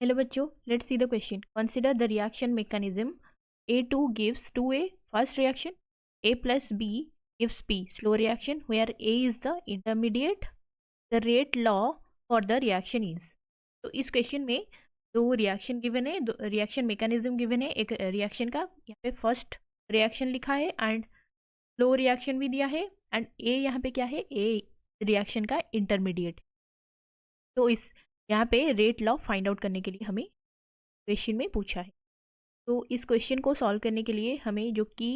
Hello बच्चों, let's see the question. Consider the reaction mechanism. A2 gives 2A first reaction. A plus B gives P slow reaction where A is the intermediate. The rate law for the reaction is. तो इस question में दो reaction given है, दो reaction mechanism given है. एक reaction का यहाँ पे फर्स्ट रिएक्शन लिखा है एंड स्लो रिएक्शन भी दिया है एंड ए यहाँ पे क्या है, ए रिएक्शन का इंटरमीडिएट. तो इस यहाँ पे रेट लॉ फाइंड आउट करने के लिए हमें क्वेश्चन में पूछा है. तो इस क्वेश्चन को सॉल्व करने के लिए हमें जो की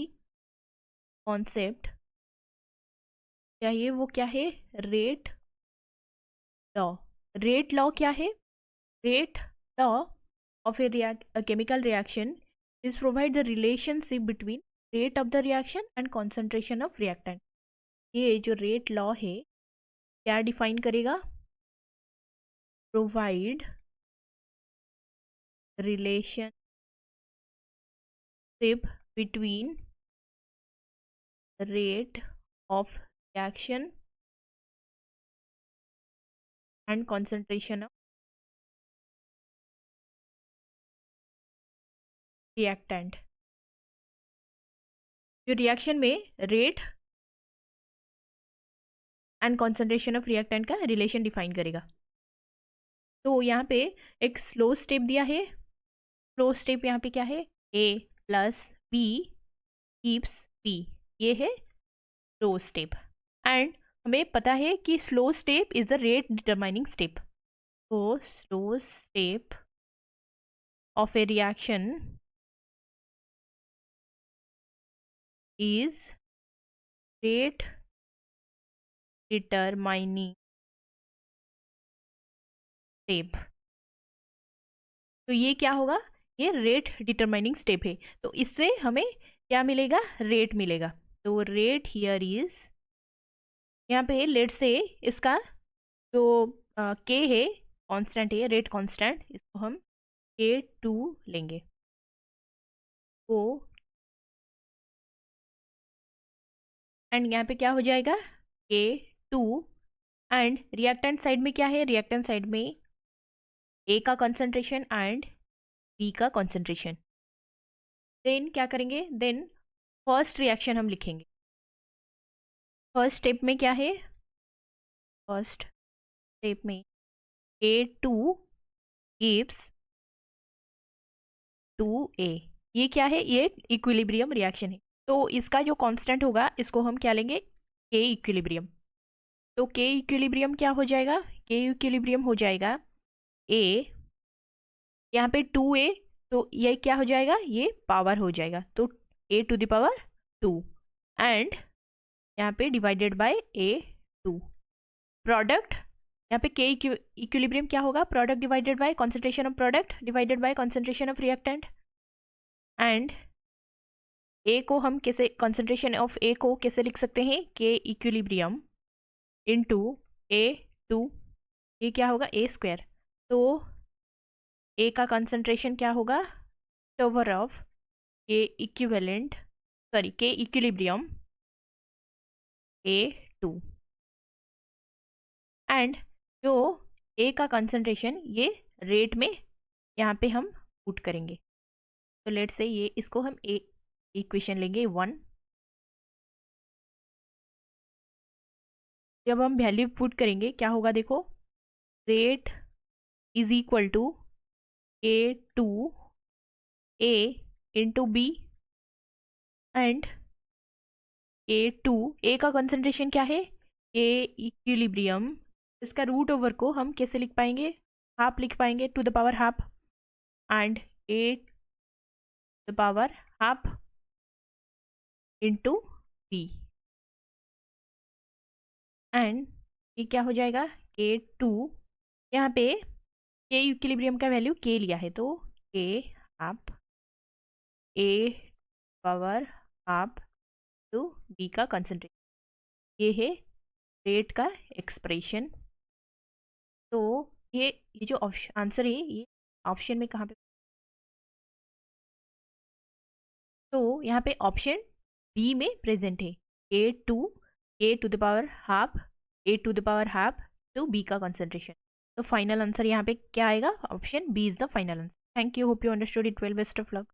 कॉन्सेप्ट चाहिए वो क्या है, रेट लॉ. रेट लॉ क्या है? Rate law of a chemical reaction is provide the relationship between rate of the reaction and concentration of reactant. ये जो रेट लॉ है क्या डिफाइन करेगा? Provide relationship between rate of reaction and concentration of reactant. जो reaction में rate and concentration of reactant का relation define करेगा. तो यहाँ पे एक स्लो स्टेप दिया है. स्लो स्टेप यहाँ पे क्या है, A plus B keeps B, ये है स्लो स्टेप. एंड हमें पता है कि slow step is the rate determining step. तो slow step of a reaction is rate determining step. तो ये क्या होगा, ये रेट डिटरमाइनिंग स्टेप है. तो इससे हमें क्या मिलेगा, रेट मिलेगा. तो रेट हियर इज, यहाँ पे लेट से इसका जो के है कांस्टेंट है, रेट कांस्टेंट, इसको हम K2 लेंगे. तो एंड यहाँ पे क्या हो जाएगा, K2. एंड रिएक्टेंट साइड में क्या है, रिएक्टेंट साइड में A का कंसंट्रेशन एंड B का कंसंट्रेशन. देन क्या करेंगे, देन फर्स्ट रिएक्शन हम लिखेंगे. फर्स्ट स्टेप में क्या है, फर्स्ट स्टेप में K2 गिव्स 2A. ये क्या है, ये इक्विलिब्रियम रिएक्शन है. तो इसका जो कांस्टेंट होगा इसको हम क्या लेंगे, के इक्विलिब्रियम. तो के इक्विलिब्रियम क्या हो जाएगा, के इक्विलिब्रियम हो जाएगा ए, यहाँ पे 2A, तो ये क्या हो जाएगा, ये पावर हो जाएगा. तो A to the power 2 and यहाँ पे डिवाइडेड बाय A2. प्रोडक्ट यहाँ पे के इक्विलिब्रियम क्या होगा, product divided by concentration of product divided by concentration of reactant. And A को हम कैसे, कॉन्सेंट्रेशन ऑफ ए को कैसे लिख सकते हैं, के इक्विलिब्रियम इंटू A2, ये क्या होगा, ए स्क्वायर. तो ए का कंसंट्रेशन क्या होगा, ओवर ऑफ के इक्विवेलेंट, सॉरी के इक्विलिब्रियम A2. एंड जो ए का कंसंट्रेशन ये रेट में यहाँ पे हम पुट करेंगे. तो लेट से ये इसको हम ए इक्वेशन लेंगे 1. जब हम वैल्यू पुट करेंगे क्या होगा, देखो, rate is equal to K2 A into B and K2 A का कंसंट्रेशन क्या है, के इक्विलिब्रियम. इसका रूट ओवर को हम कैसे लिख पाएंगे, हाफ लिख पाएंगे, to the power half, and A to the power half into B. And ये क्या हो जाएगा, K2, यहाँ पे के इक्विलिब्रियम का वैल्यू के लिया है, तो K half A power half to B का कंसंट्रेशन. ये है रेट का एक्सप्रेशन. तो ये जो आंसर है ये ऑप्शन में कहाँ पे, तो यहाँ पे ऑप्शन बी में प्रेजेंट है. A2 A to the power half, A to the power half to B का कंसंट्रेशन. तो फाइनल आंसर यहाँ पे क्या आएगा? Option B is the final answer. Thank you. Hope you understood it well. Best of luck.